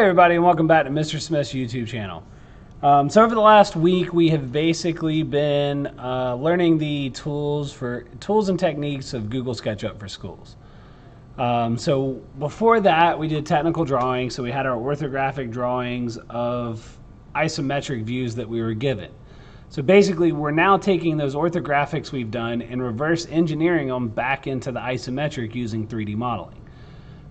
everybody, and welcome back to Mr. Smith's YouTube channel. So over the last week, we have basically been learning the tools and techniques of Google SketchUp for schools. So before that, we did technical drawing. So we had our orthographic drawings of isometric views that we were given. So basically, we're now taking those orthographics we've done and reverse engineering them back into the isometric using 3D modeling.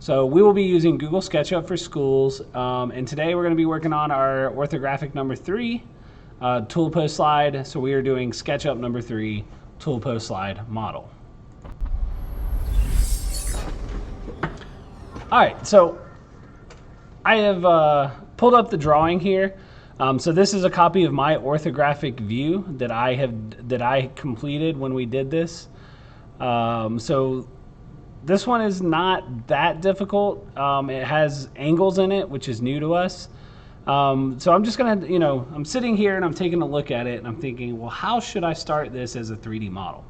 So we will be using Google SketchUp for schools, and today we're going to be working on our orthographic number 3, tool post slide. So we are doing SketchUp number 3, tool post slide model. All right, so I have pulled up the drawing here. So this is a copy of my orthographic view that I completed when we did this. So this one is not that difficult. It has angles in it, which is new to us. So I'm just gonna, I'm sitting here and I'm taking a look at it and I'm thinking, well, how should I start this as a 3D model?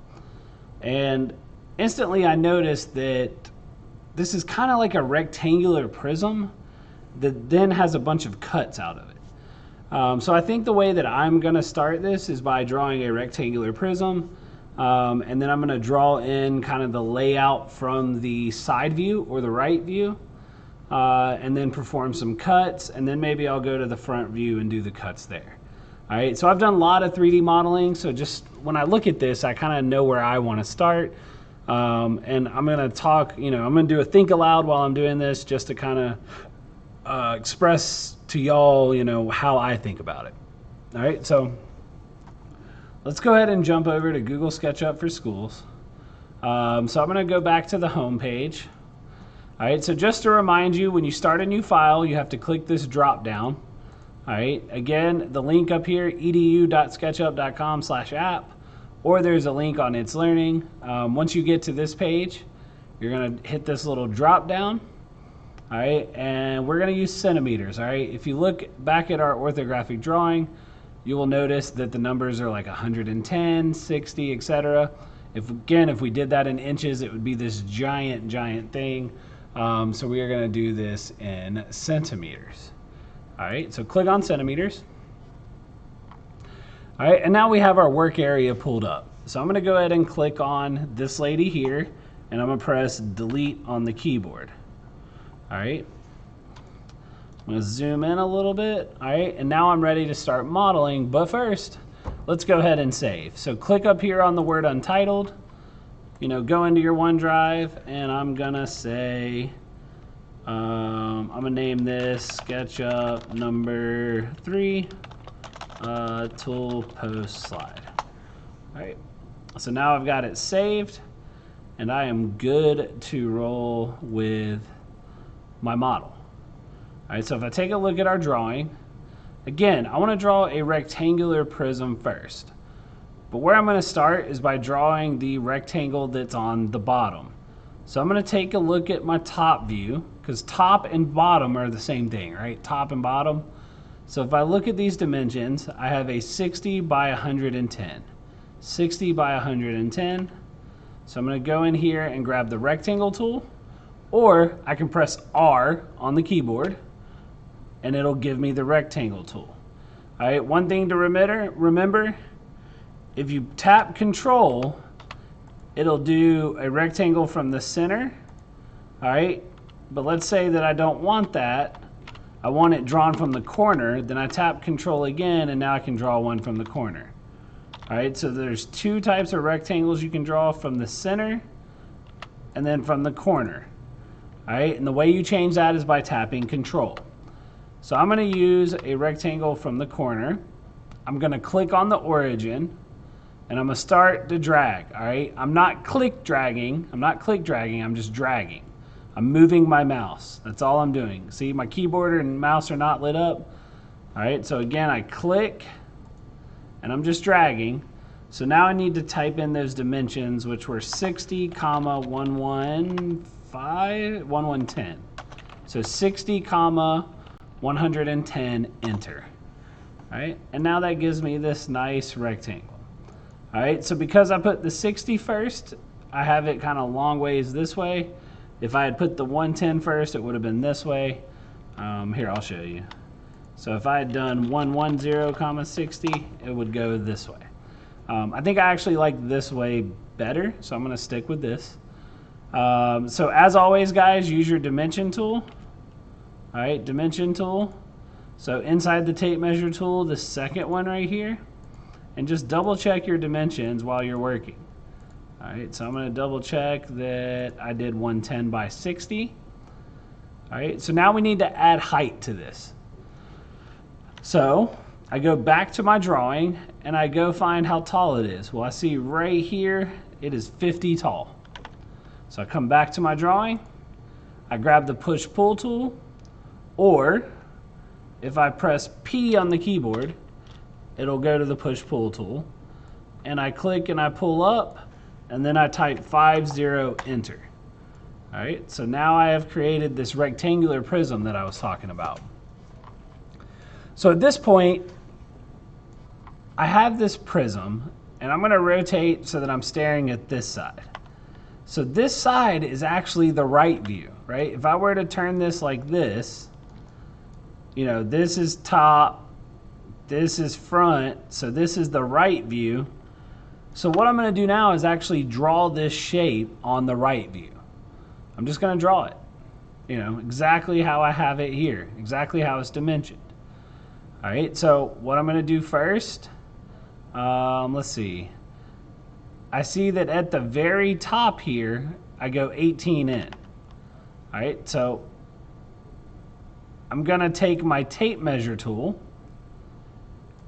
And instantly I noticed that this is kind of like a rectangular prism that then has a bunch of cuts out of it. So I think the way that I'm gonna start this is by drawing a rectangular prism. And then I'm going to draw in kind of the layout from the side view or the right view, and then perform some cuts, and then maybe I'll go to the front view and do the cuts there. All right, so I've done a lot of 3D modeling, so just when I look at this, I kind of know where I want to start. And I'm going to talk, I'm going to do a think aloud while I'm doing this just to kind of express to y'all, how I think about it. All right, so let's go ahead and jump over to Google SketchUp for schools. So I'm going to go back to the home page. All right, so just to remind you, when you start a new file, you have to click this drop down. All right, again, the link up here, edu.sketchup.com/app, or there's a link on It's Learning. Once you get to this page, you're going to hit this little drop down. All right, and we're going to use centimeters. All right, if you look back at our orthographic drawing, you will notice that the numbers are like 110, 60, etc. If we did that in inches, it would be this giant thing. So we are going to do this in centimeters. All right, so click on centimeters. All right, and now we have our work area pulled up. So I'm going to go ahead and click on this lady here, and I'm going to press delete on the keyboard. All right. I'm going to zoom in a little bit. All right, and now I'm ready to start modeling, but first, let's go ahead and save. So click up here on the word untitled, go into your OneDrive, and I'm going to say, I'm going to name this SketchUp number 3, tool post slide. All right, so now I've got it saved, and I am good to roll with my model. All right, so if I take a look at our drawing, again, I want to draw a rectangular prism first. But where I'm going to start is by drawing the rectangle that's on the bottom. So I'm going to take a look at my top view, because top and bottom are the same thing, right? Top and bottom. So if I look at these dimensions, I have a 60 by 110. 60 by 110. So I'm going to go in here and grab the rectangle tool, or I can press R on the keyboard, and it'll give me the rectangle tool. All right, one thing to remember, if you tap Control, it'll do a rectangle from the center. All right, but let's say that I don't want that. I want it drawn from the corner, then I tap Control again, and now I can draw one from the corner. All right, so there's two types of rectangles you can draw, from the center and then from the corner. All right, and the way you change that is by tapping Control. So I'm going to use a rectangle from the corner. I'm going to click on the origin, and I'm going to start to drag. All right, I'm not click dragging, I'm just dragging. I'm moving my mouse. That's all I'm doing. See, my keyboard and mouse are not lit up. All right, so again, I click, and I'm just dragging. So now I need to type in those dimensions, which were 60, 110. So 60, 110, enter. All right, and now that gives me this nice rectangle. All right, so because I put the 60 first, I have it kind of long ways this way. If I had put the 110 first, it would have been this way. Here, I'll show you. So if I had done 110, 60, it would go this way. I think I actually like this way better, so I'm going to stick with this. So as always, guys, use your dimension tool. All right, dimension tool. So inside the tape measure tool, the second one right here, and just double check your dimensions while you're working. All right, so I'm going to double check that I did 110 by 60. All right, so now we need to add height to this. So I go back to my drawing and I go find how tall it is. Well, I see right here, it is 50 tall. So I come back to my drawing, I grab the push-pull tool, or if I press P on the keyboard, it'll go to the push-pull tool, and I click and I pull up, and then I type 50, enter. All right, so now I have created this rectangular prism that I was talking about. So at this point, I have this prism, and I'm going to rotate so that I'm staring at this side. So this side is actually the right view, right? If I were to turn this like this, you know, this is top, this is front, so this is the right view. So what I'm going to do now is actually draw this shape on the right view. I'm just going to draw it, you know, exactly how I have it here, exactly how it's dimensioned. All right, so what I'm going to do first, let's see. I see that at the very top here, I go 18 in. All right, so I'm going to take my tape measure tool,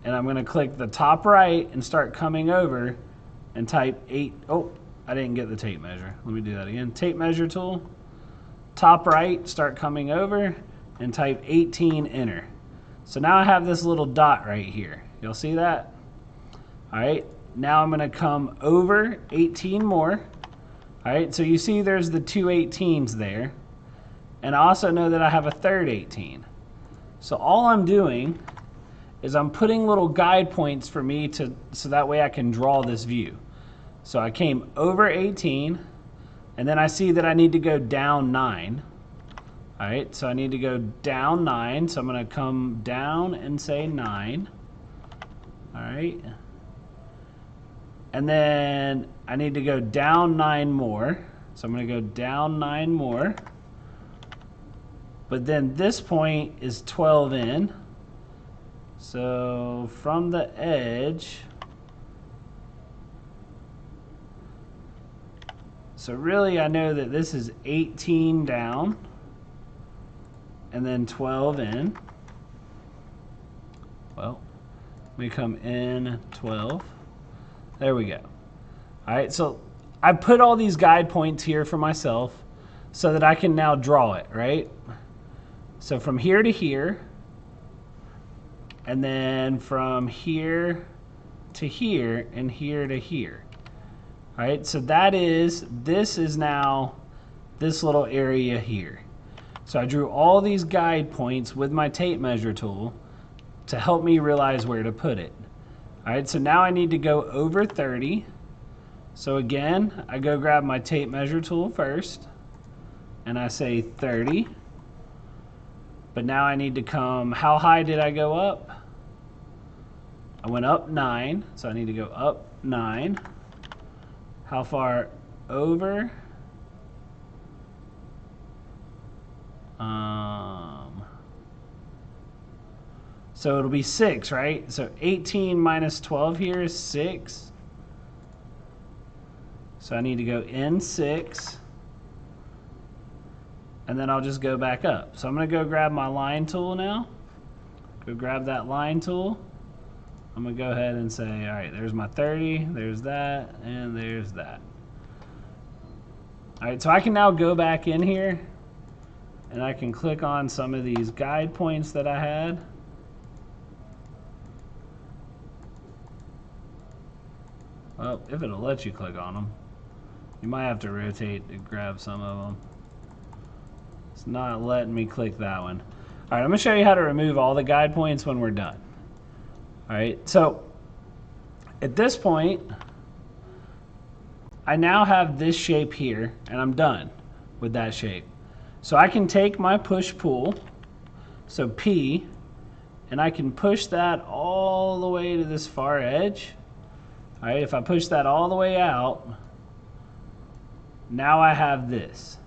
and I'm going to click the top right and start coming over and type 8. Oh, I didn't get the tape measure. Let me do that again. Tape measure tool, top right, start coming over and type 18, enter. So now I have this little dot right here. You'll see that? All right, now I'm going to come over 18 more. All right, so you see there's the two 18s there. And I also know that I have a third 18. So all I'm doing is I'm putting little guide points for me so that way I can draw this view. So I came over 18, and then I see that I need to go down 9. All right, so I need to go down 9, so I'm going to come down and say 9. All right. And then I need to go down 9 more, so I'm going to go down 9 more. But then this point is 12 in. So from the edge, so really I know that this is 18 down and then 12 in. Well, we come in 12. There we go. All right, so I put all these guide points here for myself so that I can now draw it, right? So from here to here, and then from here to here, and here to here. All right, so this is now this little area here. So I drew all these guide points with my tape measure tool to help me realize where to put it. All right, so now I need to go over 30. So again, I go grab my tape measure tool first, and I say 30. But now I need to come, how high did I go up? I went up 9, so I need to go up 9. How far over? So it'll be 6, right? So 18 minus 12 here is 6. So I need to go in 6. And then I'll just go back up. So I'm going to go grab my line tool now. Go grab that line tool. I'm going to go ahead and say, all right, there's my 30, there's that, and there's that. All right, so I can now go back in here, and I can click on some of these guide points that I had. Well, if it'll let you click on them. You might have to rotate to grab some of them. It's not letting me click that one. All right, I'm going to show you how to remove all the guide points when we're done. All right, so at this point, I now have this shape here, and I'm done with that shape. So I can take my push-pull, so P, and I can push that all the way to this far edge. All right, if I push that all the way out, now I have this.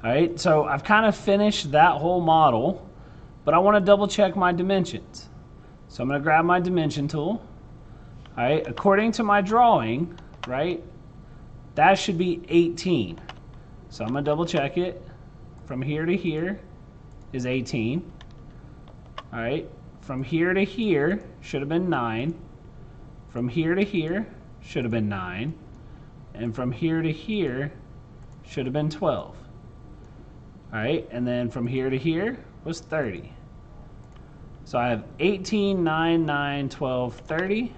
All right, so I've kind of finished that whole model, but I want to double check my dimensions. So I'm going to grab my dimension tool. All right, according to my drawing, right, that should be 18. So I'm going to double check it. From here to here is 18. All right, from here to here should have been 9. From here to here should have been 9. And from here to here should have been 12. All right, and then from here to here was 30. So I have 18, 9, 9, 12, 30.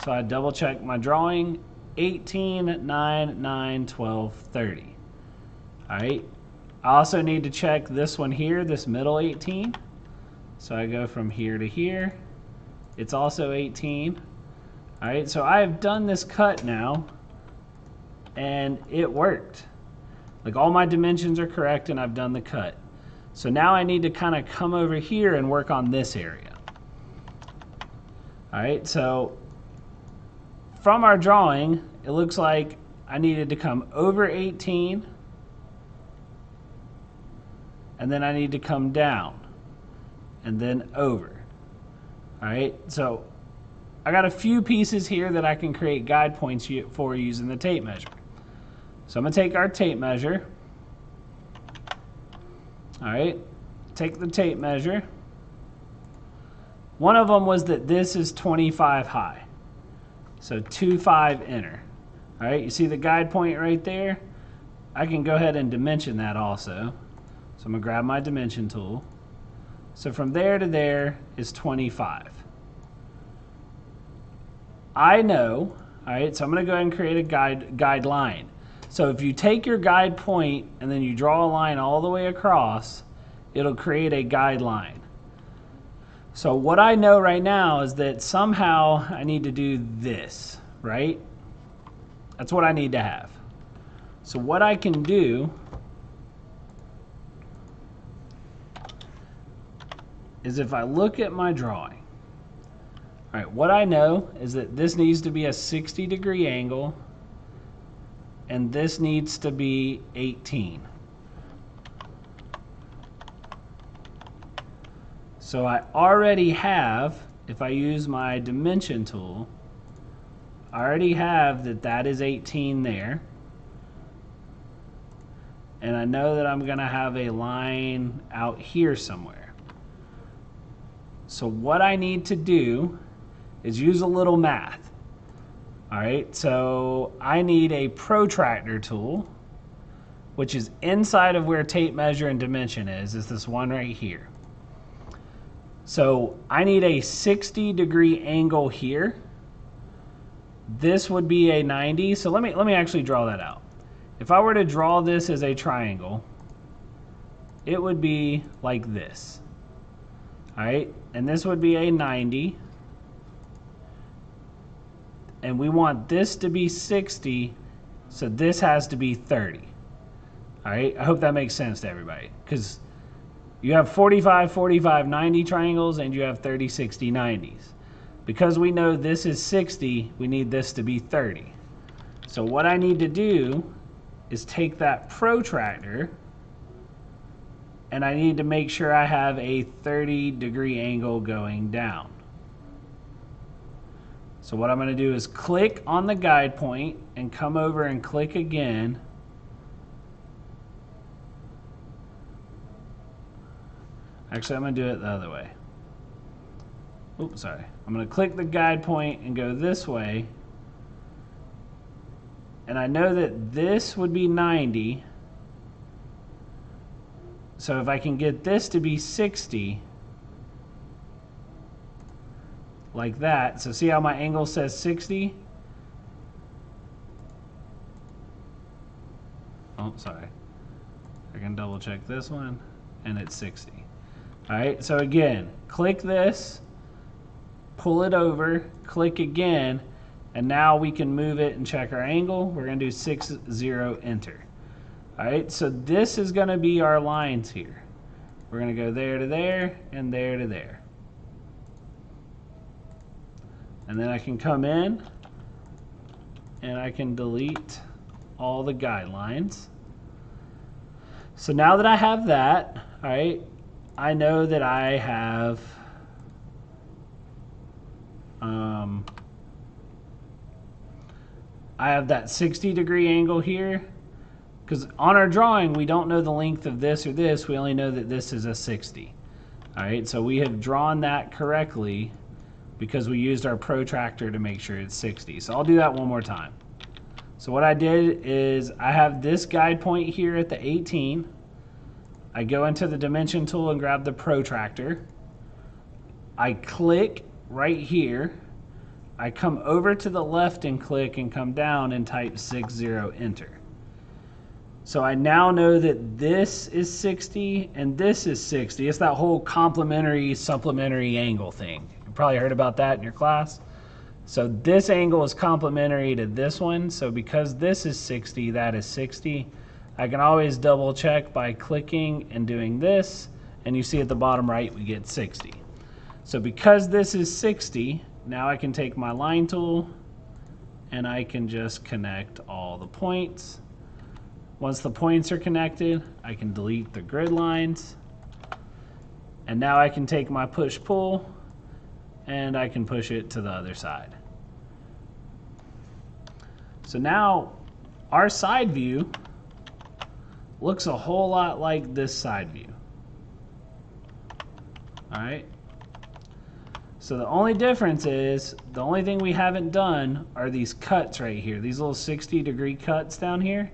So I double check my drawing, 18, 9, 9, 12, 30. All right, I also need to check this one here, this middle 18. So I go from here to here. It's also 18. All right, so I've done this cut now, and it worked. Like all my dimensions are correct, and I've done the cut. So now I need to kind of come over here and work on this area. All right, so from our drawing, it looks like I needed to come over 18, and then I need to come down, and then over. All right, so I got a few pieces here that I can create guide points for using the tape measure. So I'm going to take our tape measure. All right, take the tape measure. One of them was that this is 25 high. So 25 enter. All right, you see the guide point right there? I can go ahead and dimension that also. So I'm going to grab my dimension tool. So from there to there is 25. I know, all right, so I'm going to go ahead and create a guide line. So if you take your guide point and then you draw a line all the way across, it'll create a guide line. So what I know right now is that somehow I need to do this, right? That's what I need to have. So what I can do is if I look at my drawing, all right, what I know is that this needs to be a 60-degree angle, and this needs to be 18. So I already have, if I use my dimension tool, I already have that that is 18 there. And I know that I'm going to have a line out here somewhere. So what I need to do is use a little math. All right, so I need a protractor tool, which is inside of where tape measure and dimension is this one right here. So I need a 60-degree angle here. This would be a 90. So let me actually draw that out. If I were to draw this as a triangle, it would be like this. All right, and this would be a 90. And we want this to be 60, so this has to be 30. All right, I hope that makes sense to everybody, because you have 45, 45, 90 triangles, and you have 30, 60, 90s. Because we know this is 60, we need this to be 30. So what I need to do is take that protractor, and I need to make sure I have a 30-degree angle going down. So what I'm going to do is click on the guide point and come over and click again. Actually, I'm going to do it the other way. Oops, sorry. I'm going to click the guide point and go this way. And I know that this would be 90. So if I can get this to be 60, like that. So see how my angle says 60? Oh, sorry. I can double check this one, and it's 60. All right, so again, click this, pull it over, click again, and now we can move it and check our angle. We're gonna do 60, enter. All right, so this is gonna be our lines here, We're going to go there to there and there to there. And then I can come in and I can delete all the guidelines. So now that I have that, all right, I know that I have that 60-degree angle here, because on our drawing we don't know the length of this or this, we only know that this is a 60. All right, so we have drawn that correctly because we used our protractor to make sure it's 60. So I'll do that one more time. So what I did is I have this guide point here at the 18. I go into the dimension tool and grab the protractor. I click right here. I come over to the left and click and come down and type 60, enter. So I now know that this is 60 and this is 60. It's that whole complementary supplementary angle thing. You probably heard about that in your class. So this angle is complementary to this one. So because this is 60, that is 60. I can always double check by clicking and doing this, and you see at the bottom right we get 60. So because this is 60, now I can take my line tool and I can just connect all the points. Once the points are connected, I can delete the grid lines. And now I can take my push-pull and I can push it to the other side. So now our side view looks a whole lot like this side view. All right. So the only difference is, the only thing we haven't done are these cuts right here. These little 60-degree cuts down here,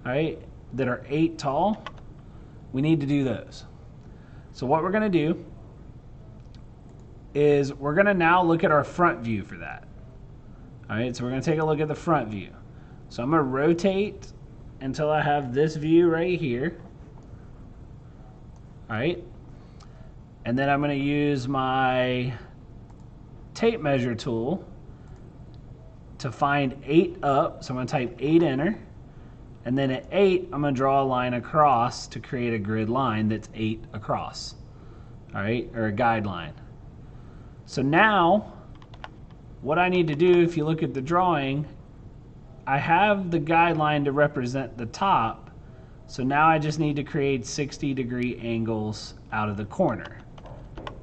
all right, that are 8 tall. We need to do those. So what we're gonna do is we're gonna now look at our front view for that. All right, so we're gonna take a look at the front view. So I'm gonna rotate until I have this view right here. All right, and then I'm gonna use my tape measure tool to find 8 up. So I'm gonna type 8, enter. And then at 8, I'm gonna draw a line across to create a grid line that's 8 across. All right, or a guideline. So now, what I need to do, if you look at the drawing, I have the guideline to represent the top. So now I just need to create 60-degree angles out of the corner.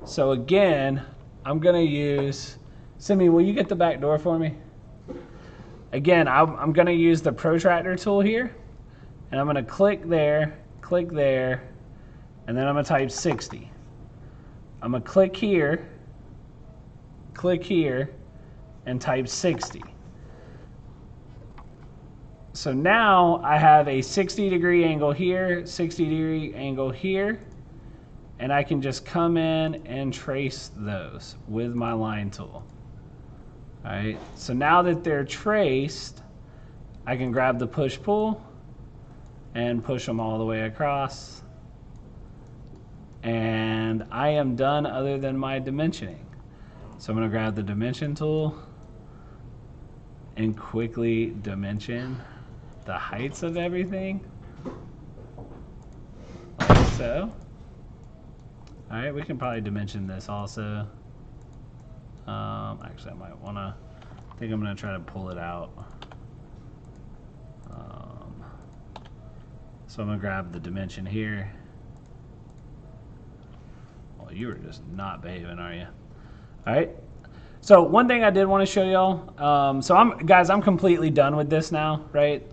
So again, I'm gonna use, Simi, will you get the back door for me? Again, I'm gonna use the protractor tool here, and I'm gonna click there, and then I'm gonna type 60. I'm gonna click here, and type 60. So now I have a 60-degree angle here, 60-degree angle here, and I can just come in and trace those with my line tool. All right, so now that they're traced, I can grab the push-pull and push them all the way across. And I am done other than my dimensioning. So I'm gonna grab the dimension tool and quickly dimension the heights of everything, like so. All right, we can probably dimension this also. Actually, I might wanna, I think I'm gonna try to pull it out. So I'm gonna grab the dimension here. Well, you were just not behaving, are you? All right. So one thing I did want to show y'all. So I'm completely done with this now, right?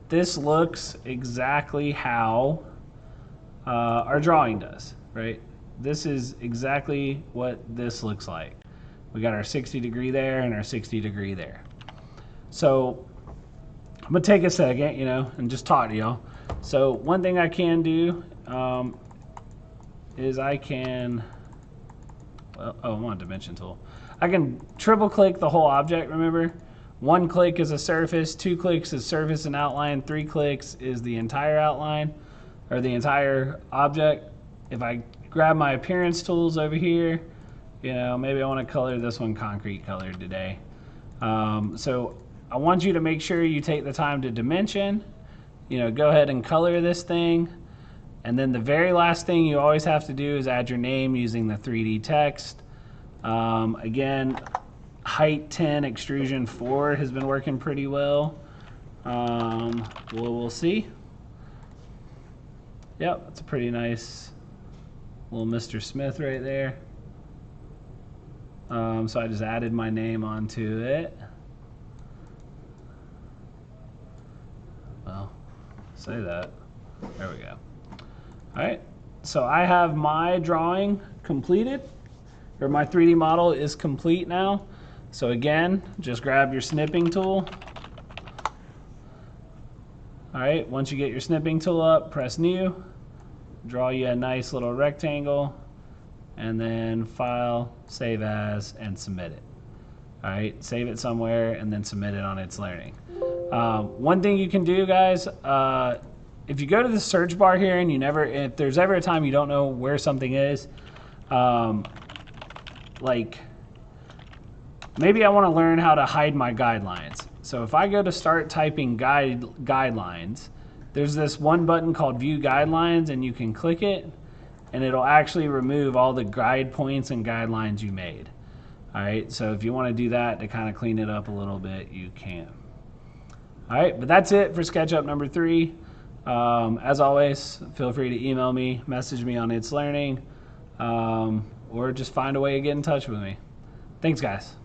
This looks exactly how our drawing does, right? This is exactly what this looks like. We got our 60-degree there and our 60-degree there. So I'm gonna take a second, and just talk to y'all. So one thing I can do is I can, I'm on dimension tool. I can triple click the whole object, remember? 1 click is a surface, 2 clicks is surface and outline, 3 clicks is the entire outline, or the entire object. If I grab my appearance tools over here, maybe I want to color this one concrete colored today. So I want you to make sure you take the time to dimension, go ahead and color this thing. And then the very last thing you always have to do is add your name using the 3D text. Again, height 10, extrusion 4 has been working pretty well. We'll see. Yep, that's a pretty nice little Mr. Smith right there. So I just added my name onto it. Well, say that. There we go. All right, so I have my drawing completed, or my 3D model is complete now. So again, just grab your snipping tool. All right, once you get your snipping tool up, press new, draw you a nice little rectangle, and then file, save as, and submit it. All right, save it somewhere and then submit it on its learning. One thing you can do, guys, if you go to the search bar here and if there's ever a time you don't know where something is, like maybe I want to learn how to hide my guidelines. So if I go to start typing guidelines, there's this one button called View Guidelines, and you can click it, and it'll actually remove all the guide points and guidelines you made. All right, so if you want to do that to kind of clean it up a little bit, you can. All right, but that's it for SketchUp number 3. As always, feel free to email me, message me on It's Learning, or just find a way to get in touch with me. Thanks, guys.